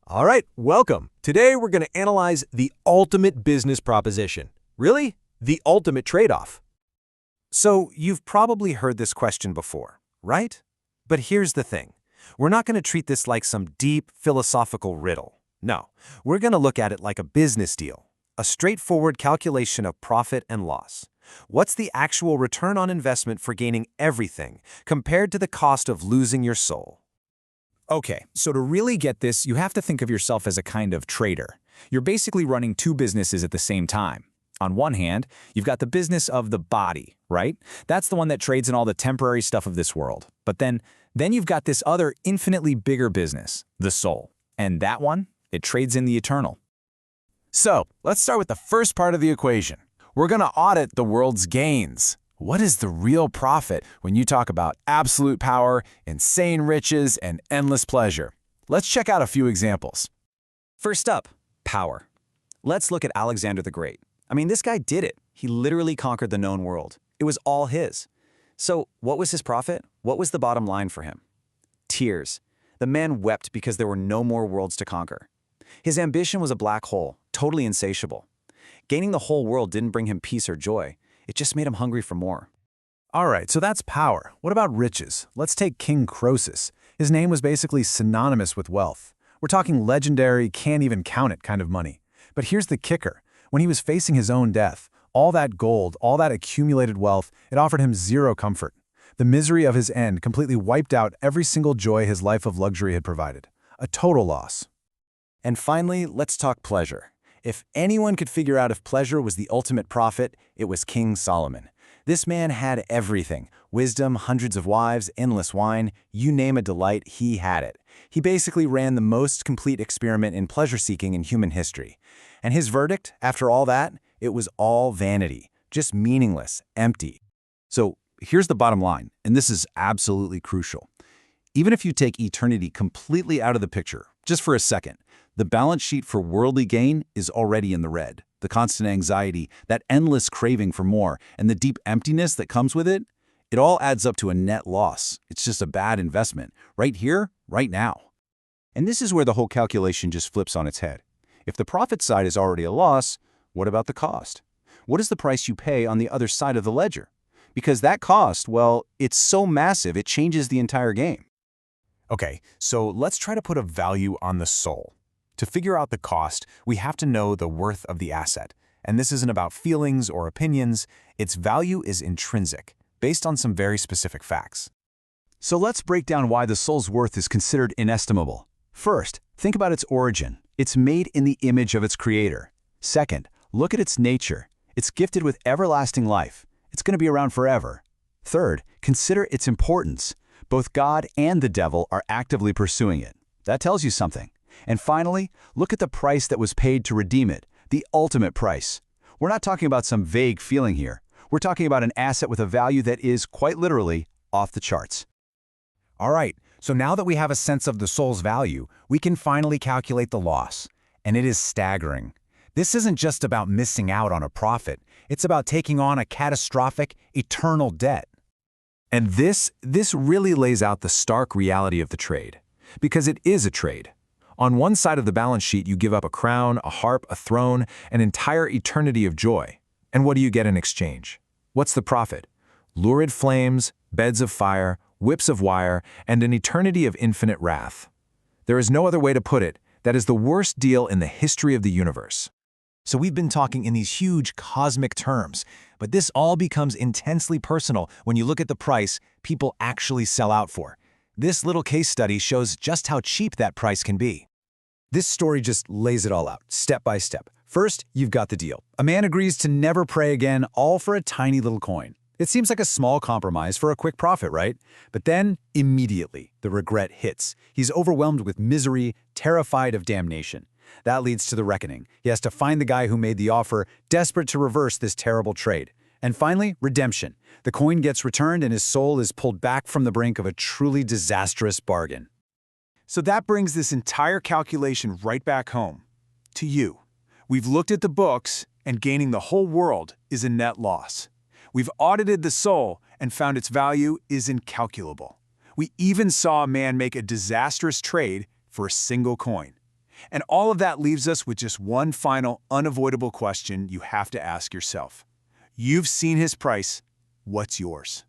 All right, welcome. Today we're going to analyze the ultimate business proposition. Really? The ultimate trade-off. So, you've probably heard this question before, right? But here's the thing. We're not going to treat this like some deep philosophical riddle. No, we're going to look at it like a business deal, a straightforward calculation of profit and loss. What's the actual return on investment for gaining everything compared to the cost of losing your soul? Okay, so to really get this, you have to think of yourself as a kind of trader. You're basically running two businesses at the same time. On one hand, you've got the business of the body, right? That's the one that trades in all the temporary stuff of this world. But then you've got this other infinitely bigger business, the soul. And that one, it trades in the eternal. So, let's start with the first part of the equation. We're going to audit the world's gains. What is the real profit when you talk about absolute power, insane riches, and endless pleasure? Let's check out a few examples. First up, power. Let's look at Alexander the Great. I mean, this guy did it. He literally conquered the known world. It was all his. So, what was his profit? What was the bottom line for him? Tears. The man wept because there were no more worlds to conquer. His ambition was a black hole, totally insatiable. Gaining the whole world didn't bring him peace or joy. It just made him hungry for more. All right, so that's power. What about riches? Let's take King Croesus. His name was basically synonymous with wealth. We're talking legendary, can't even count it kind of money. But here's the kicker. When he was facing his own death, all that gold, all that accumulated wealth, it offered him zero comfort. The misery of his end completely wiped out every single joy his life of luxury had provided. A total loss. And finally, let's talk pleasure. If anyone could figure out if pleasure was the ultimate profit, it was King Solomon. This man had everything. Wisdom, hundreds of wives, endless wine, you name a delight, he had it. He basically ran the most complete experiment in pleasure-seeking in human history. And his verdict, after all that, it was all vanity, just meaningless, empty. So here's the bottom line, and this is absolutely crucial. Even if you take eternity completely out of the picture, just for a second, the balance sheet for worldly gain is already in the red. The constant anxiety, that endless craving for more, and the deep emptiness that comes with it, it all adds up to a net loss. It's just a bad investment, right here, right now. And this is where the whole calculation just flips on its head. If the profit side is already a loss, what about the cost? What is the price you pay on the other side of the ledger? Because that cost, well, it's so massive it changes the entire game. Okay, so let's try to put a value on the soul. To figure out the cost, we have to know the worth of the asset. And this isn't about feelings or opinions. Its value is intrinsic, based on some very specific facts. So let's break down why the soul's worth is considered inestimable. First, think about its origin. It's made in the image of its creator. Second, look at its nature. It's gifted with everlasting life. It's going to be around forever. Third, consider its importance. Both God and the devil are actively pursuing it. That tells you something. And finally, look at the price that was paid to redeem it, the ultimate price. We're not talking about some vague feeling here. We're talking about an asset with a value that is, quite literally, off the charts. All right, so now that we have a sense of the soul's value, we can finally calculate the loss. And it is staggering. This isn't just about missing out on a profit. It's about taking on a catastrophic, eternal debt. And this really lays out the stark reality of the trade. Because it is a trade. On one side of the balance sheet, you give up a crown, a harp, a throne, an entire eternity of joy. And what do you get in exchange? What's the profit? Lurid flames, beds of fire, whips of wire, and an eternity of infinite wrath. There is no other way to put it. That is the worst deal in the history of the universe. So we've been talking in these huge cosmic terms, but this all becomes intensely personal when you look at the price people actually sell out for. This little case study shows just how cheap that price can be. This story just lays it all out, step by step. First, you've got the deal. A man agrees to never pray again, all for a tiny little coin. It seems like a small compromise for a quick profit, right? But then, immediately, the regret hits. He's overwhelmed with misery, terrified of damnation. That leads to the reckoning. He has to find the guy who made the offer, desperate to reverse this terrible trade. And finally, redemption. The coin gets returned and his soul is pulled back from the brink of a truly disastrous bargain. So that brings this entire calculation right back home. To you. We've looked at the books, and gaining the whole world is a net loss. We've audited the soul and found its value is incalculable. We even saw a man make a disastrous trade for a single coin. And all of that leaves us with just one final, unavoidable question you have to ask yourself. You've seen his price. What's yours?